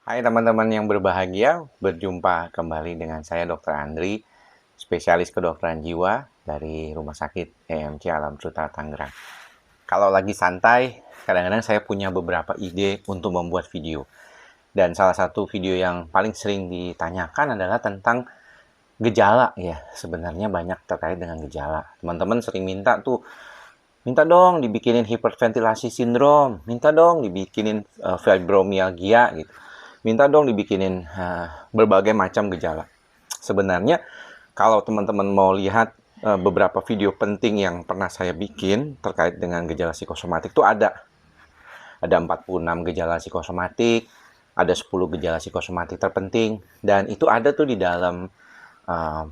Hai teman-teman yang berbahagia, berjumpa kembali dengan saya Dr. Andri, spesialis kedokteran jiwa dari Rumah Sakit EMC Alam Sutra Tangerang. Kalau lagi santai, kadang-kadang saya punya beberapa ide untuk membuat video. Dan salah satu video yang paling sering ditanyakan adalah tentang gejala ya. Sebenarnya banyak terkait dengan gejala. Teman-teman sering minta dong dibikinin hiperventilasi sindrom, minta dong dibikinin fibromyalgia gitu. Minta dong dibikinin berbagai macam gejala. Sebenarnya kalau teman-teman mau lihat beberapa video penting yang pernah saya bikin terkait dengan gejala psikosomatik itu ada 46 gejala psikosomatik, ada 10 gejala psikosomatik terpenting, dan itu ada tuh di dalam uh,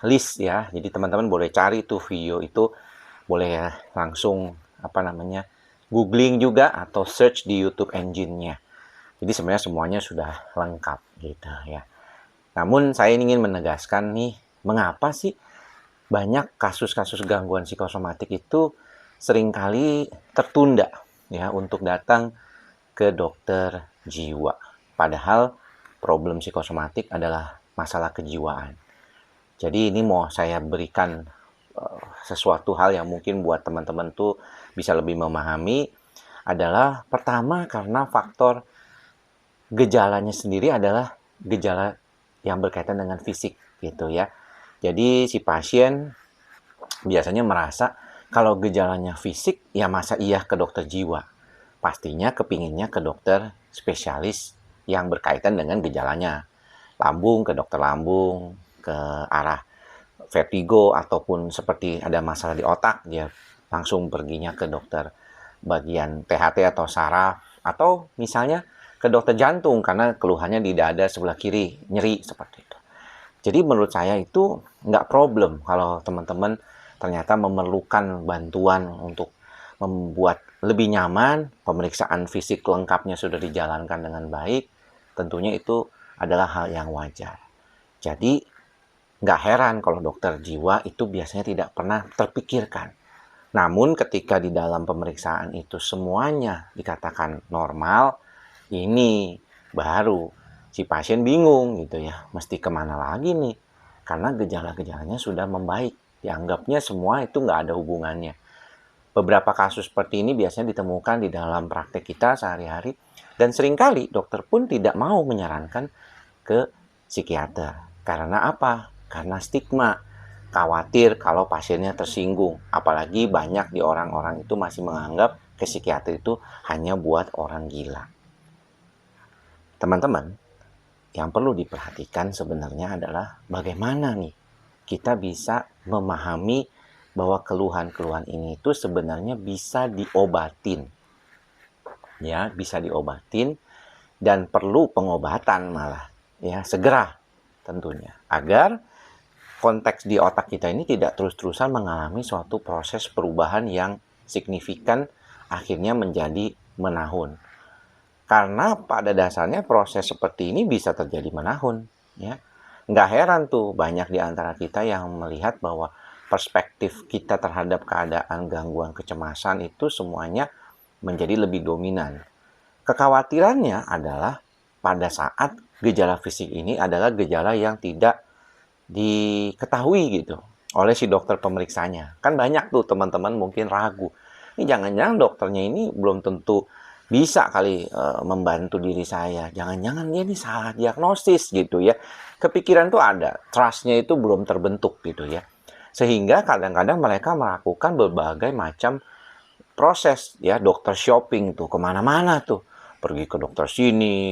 list ya. Jadi teman-teman boleh cari tuh video itu, boleh langsung googling juga atau search di YouTube engine-nya. Jadi sebenarnya semuanya sudah lengkap gitu ya. Namun saya ingin menegaskan nih, mengapa sih banyak kasus-kasus gangguan psikosomatik itu seringkali tertunda ya untuk datang ke dokter jiwa. Padahal problem psikosomatik adalah masalah kejiwaan. Jadi ini mau saya berikan sesuatu hal yang mungkin buat teman-teman tuh bisa lebih memahami adalah pertama karena faktor gejalanya sendiri adalah gejala yang berkaitan dengan fisik gitu ya. Jadi si pasien biasanya merasa kalau gejalanya fisik ya masa iya ke dokter jiwa. Pastinya kepinginnya ke dokter spesialis yang berkaitan dengan gejalanya. Lambung ke dokter lambung, ke arah vertigo ataupun seperti ada masalah di otak, dia langsung perginya ke dokter bagian THT atau saraf, atau misalnya ke dokter jantung karena keluhannya di dada sebelah kiri, nyeri seperti itu. Jadi menurut saya itu nggak problem kalau teman-teman ternyata memerlukan bantuan untuk membuat lebih nyaman, pemeriksaan fisik lengkapnya sudah dijalankan dengan baik, tentunya itu adalah hal yang wajar. Jadi nggak heran kalau dokter jiwa itu biasanya tidak pernah terpikirkan. Namun ketika di dalam pemeriksaan itu semuanya dikatakan normal, ini baru si pasien bingung gitu ya, mesti kemana lagi nih? Karena gejala-gejalanya sudah membaik, dianggapnya semua itu nggak ada hubungannya. Beberapa kasus seperti ini biasanya ditemukan di dalam praktek kita sehari-hari, dan seringkali dokter pun tidak mau menyarankan ke psikiater. Karena apa? Karena stigma, khawatir kalau pasiennya tersinggung. Apalagi banyak di orang-orang itu masih menganggap ke psikiater itu hanya buat orang gila. Teman-teman, yang perlu diperhatikan sebenarnya adalah bagaimana nih kita bisa memahami bahwa keluhan-keluhan ini itu sebenarnya bisa diobatin. Ya, bisa diobatin dan perlu pengobatan malah ya, segera tentunya. Agar konteks di otak kita ini tidak terus-terusan mengalami suatu proses perubahan yang signifikan akhirnya menjadi menahun. Karena pada dasarnya proses seperti ini bisa terjadi menahun ya. Nggak heran tuh banyak di antara kita yang melihat bahwa perspektif kita terhadap keadaan gangguan kecemasan itu semuanya menjadi lebih dominan. Kekhawatirannya adalah pada saat gejala fisik ini adalah gejala yang tidak diketahui gitu oleh si dokter pemeriksanya. Kan banyak tuh teman-teman mungkin ragu. Ini jangan-jangan dokternya ini belum tentu bisa kali membantu diri saya. Jangan-jangan dia ini salah diagnosis gitu ya. Kepikiran tuh ada, trustnya itu belum terbentuk gitu ya. Sehingga kadang-kadang mereka melakukan berbagai macam proses ya, dokter shopping tuh kemana-mana tuh, pergi ke dokter sini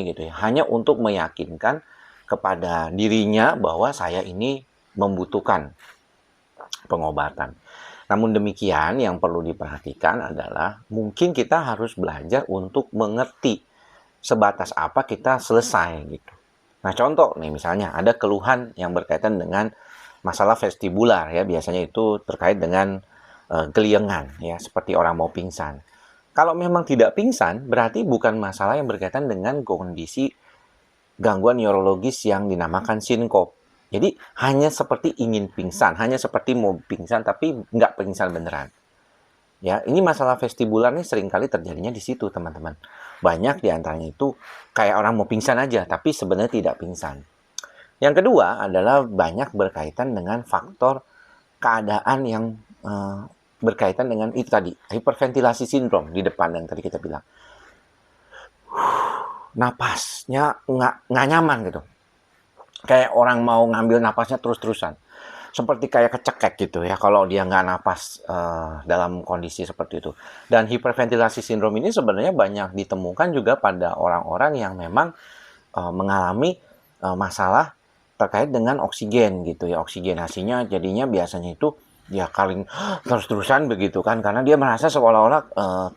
gitu ya, hanya untuk meyakinkan kepada dirinya bahwa saya ini membutuhkan pengobatan. Namun demikian yang perlu diperhatikan adalah mungkin kita harus belajar untuk mengerti sebatas apa kita selesai gitu. Nah contoh nih misalnya ada keluhan yang berkaitan dengan masalah vestibular ya, biasanya itu terkait dengan geliengan ya, seperti orang mau pingsan. Kalau memang tidak pingsan berarti bukan masalah yang berkaitan dengan kondisi gangguan neurologis yang dinamakan sinkop. Jadi hanya seperti ingin pingsan, hanya seperti mau pingsan tapi nggak pingsan beneran. Ya, ini masalah vestibular nih seringkali terjadinya di situ teman-teman. banyak diantaranya itu kayak orang mau pingsan aja, tapi sebenarnya tidak pingsan. Yang kedua adalah banyak berkaitan dengan faktor keadaan yang berkaitan dengan itu tadi, hiperventilasi sindrom di depan yang tadi kita bilang. Napasnya nggak nyaman gitu. Kayak orang mau ngambil napasnya terus-terusan. Seperti kayak kecekek gitu ya kalau dia nggak napas dalam kondisi seperti itu. Dan hiperventilasi sindrom ini sebenarnya banyak ditemukan juga pada orang-orang yang memang mengalami masalah terkait dengan oksigen gitu ya. Oksigenasinya jadinya biasanya itu ya kali terus-terusan begitu kan, karena dia merasa seolah-olah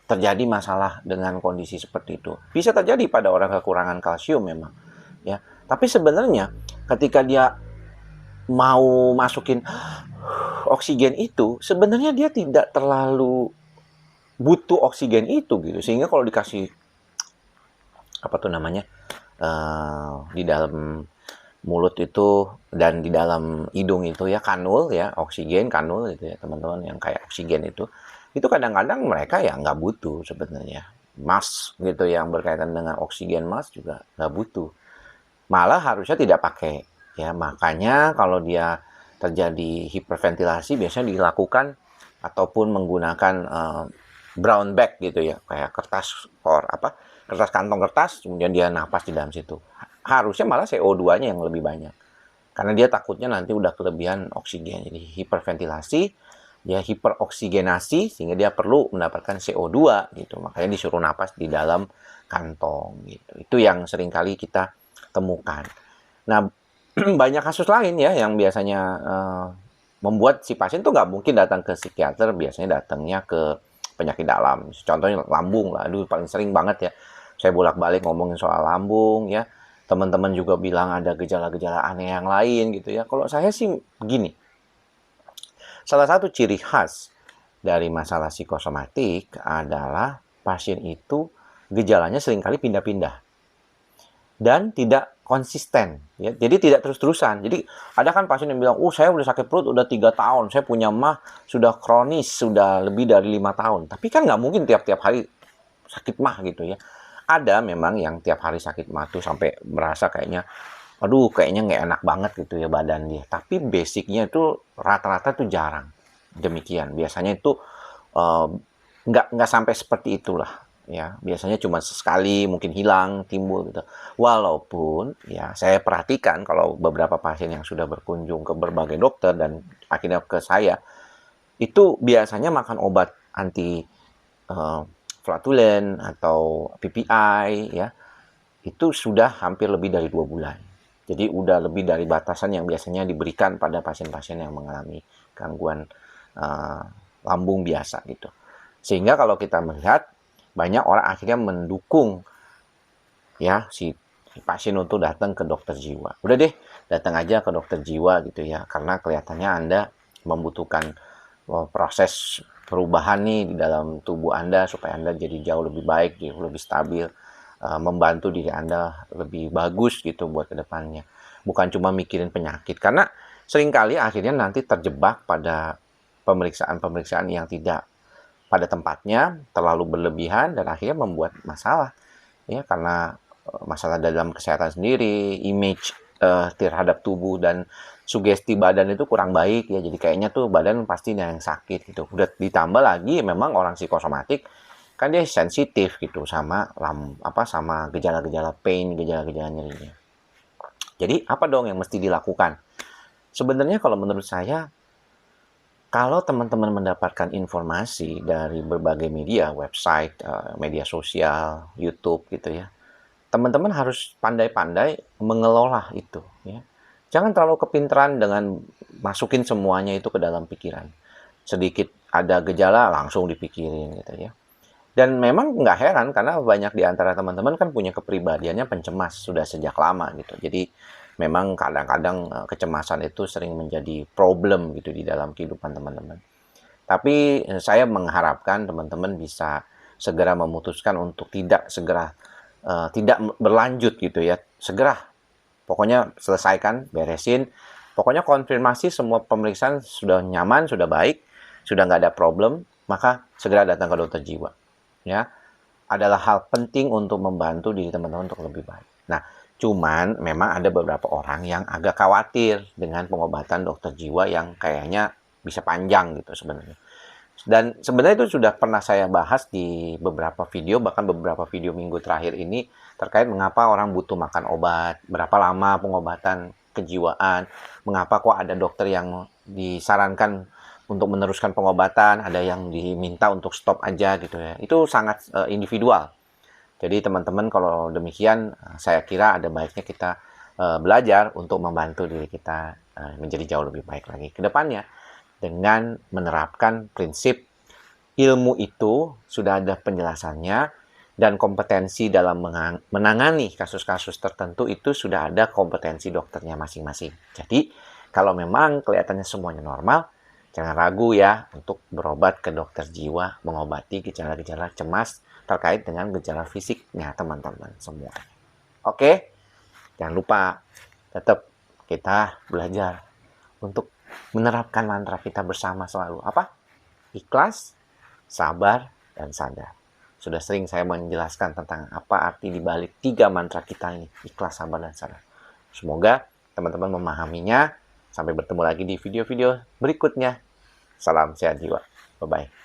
terjadi masalah dengan kondisi seperti itu. Bisa terjadi pada orang kekurangan kalsium memang ya. Tapi sebenarnya ketika dia mau masukin oksigen itu, sebenarnya dia tidak terlalu butuh oksigen itu gitu, sehingga kalau dikasih apa tuh namanya di dalam mulut itu dan di dalam hidung itu ya, kanul ya, oksigen kanul gitu ya teman-teman, yang kayak oksigen itu kadang-kadang mereka ya nggak butuh sebenarnya. Mask gitu yang berkaitan dengan oksigen mask juga nggak butuh, malah harusnya tidak pakai ya. Makanya kalau dia terjadi hiperventilasi biasanya dilakukan ataupun menggunakan brown bag gitu ya, kayak kertas kertas kantong kertas, kemudian dia napas di dalam situ. Harusnya malah CO2-nya yang lebih banyak, karena dia takutnya nanti udah kelebihan oksigen. Jadi hiperventilasi, dia hiperoksigenasi sehingga dia perlu mendapatkan CO2 gitu. Makanya disuruh napas di dalam kantong gitu. Itu yang seringkali kita temukan. Nah, banyak kasus lain ya yang biasanya membuat si pasien tuh nggak mungkin datang ke psikiater, biasanya datangnya ke penyakit dalam. Contohnya lambung lah, aduh paling sering banget ya. Saya bolak-balik ngomongin soal lambung ya. Teman-teman juga bilang ada gejala-gejala aneh yang lain gitu ya. Kalau saya sih begini, salah satu ciri khas dari masalah psikosomatik adalah pasien itu gejalanya seringkali pindah-pindah dan tidak konsisten ya. Jadi tidak terus-terusan. Jadi ada kan pasien yang bilang, saya udah sakit perut udah 3 tahun, saya punya mah sudah kronis, sudah lebih dari 5 tahun. Tapi kan nggak mungkin tiap-tiap hari sakit mah gitu ya. Ada memang yang tiap hari sakit mah tuh sampai merasa kayaknya, aduh kayaknya nggak enak banget gitu ya badan dia. Tapi basicnya itu rata-rata tuh jarang demikian. Biasanya itu nggak sampai seperti itulah ya. Biasanya cuma sesekali mungkin hilang, timbul gitu. Walaupun ya saya perhatikan kalau beberapa pasien yang sudah berkunjung ke berbagai dokter dan akhirnya ke saya, itu biasanya makan obat anti flatulen atau PPI ya, itu sudah hampir lebih dari 2 bulan. Jadi udah lebih dari batasan yang biasanya diberikan pada pasien-pasien yang mengalami gangguan lambung biasa gitu. Sehingga kalau kita melihat banyak orang akhirnya mendukung ya si pasien untuk datang ke dokter jiwa. Udah deh, datang aja ke dokter jiwa gitu ya, karena kelihatannya Anda membutuhkan proses perubahan nih di dalam tubuh Anda supaya Anda jadi jauh lebih baik, jauh lebih stabil, membantu diri Anda lebih bagus gitu buat kedepannya. Bukan cuma mikirin penyakit, karena seringkali akhirnya nanti terjebak pada pemeriksaan-pemeriksaan yang tidak pada tempatnya, terlalu berlebihan, dan akhirnya membuat masalah ya, karena masalah dalam kesehatan sendiri, image terhadap tubuh dan sugesti badan itu kurang baik ya. Jadi kayaknya tuh badan pasti yang sakit gitu. Udah ditambah lagi memang orang psikosomatik kan dia sensitif gitu sama sama gejala-gejala pain, gejala-gejala nyerinya. Jadi apa dong yang mesti dilakukan? Sebenarnya kalau menurut saya, kalau teman-teman mendapatkan informasi dari berbagai media, website, media sosial, YouTube gitu ya, teman-teman harus pandai-pandai mengelola itu ya. Jangan terlalu kepintaran dengan masukin semuanya itu ke dalam pikiran. Sedikit ada gejala langsung dipikirin gitu ya. Dan memang nggak heran karena banyak di antara teman-teman kan punya kepribadiannya pencemas sudah sejak lama gitu. Jadi memang kadang-kadang kecemasan itu sering menjadi problem gitu di dalam kehidupan teman-teman. Tapi saya mengharapkan teman-teman bisa segera memutuskan untuk tidak berlanjut gitu ya. Segera pokoknya selesaikan, beresin. Pokoknya konfirmasi semua pemeriksaan sudah nyaman, sudah baik, sudah nggak ada problem, maka segera datang ke dokter jiwa. Ya, adalah hal penting untuk membantu diri teman-teman untuk lebih baik. Nah, cuman memang ada beberapa orang yang agak khawatir dengan pengobatan dokter jiwa yang kayaknya bisa panjang gitu sebenarnya. Dan sebenarnya itu sudah pernah saya bahas di beberapa video, bahkan beberapa video minggu terakhir ini terkait mengapa orang butuh makan obat, berapa lama pengobatan kejiwaan, mengapa kok ada dokter yang disarankan untuk meneruskan pengobatan, ada yang diminta untuk stop aja gitu ya. Itu sangat individual. Jadi teman-teman kalau demikian, saya kira ada baiknya kita belajar untuk membantu diri kita menjadi jauh lebih baik lagi ke depannya dengan menerapkan prinsip ilmu itu sudah ada penjelasannya dan kompetensi dalam menangani kasus-kasus tertentu itu sudah ada kompetensi dokternya masing-masing. Jadi, kalau memang kelihatannya semuanya normal, jangan ragu ya untuk berobat ke dokter jiwa, mengobati gejala-gejala cemas terkait dengan gejala fisiknya teman-teman semua. Oke, jangan lupa tetap kita belajar untuk menerapkan mantra kita bersama selalu. Apa? Ikhlas, sabar, dan sadar. Sudah sering saya menjelaskan tentang apa arti dibalik 3 mantra kita ini. Ikhlas, sabar, dan sadar. Semoga teman-teman memahaminya. Sampai bertemu lagi di video-video berikutnya. Salam sehat jiwa. Bye-bye.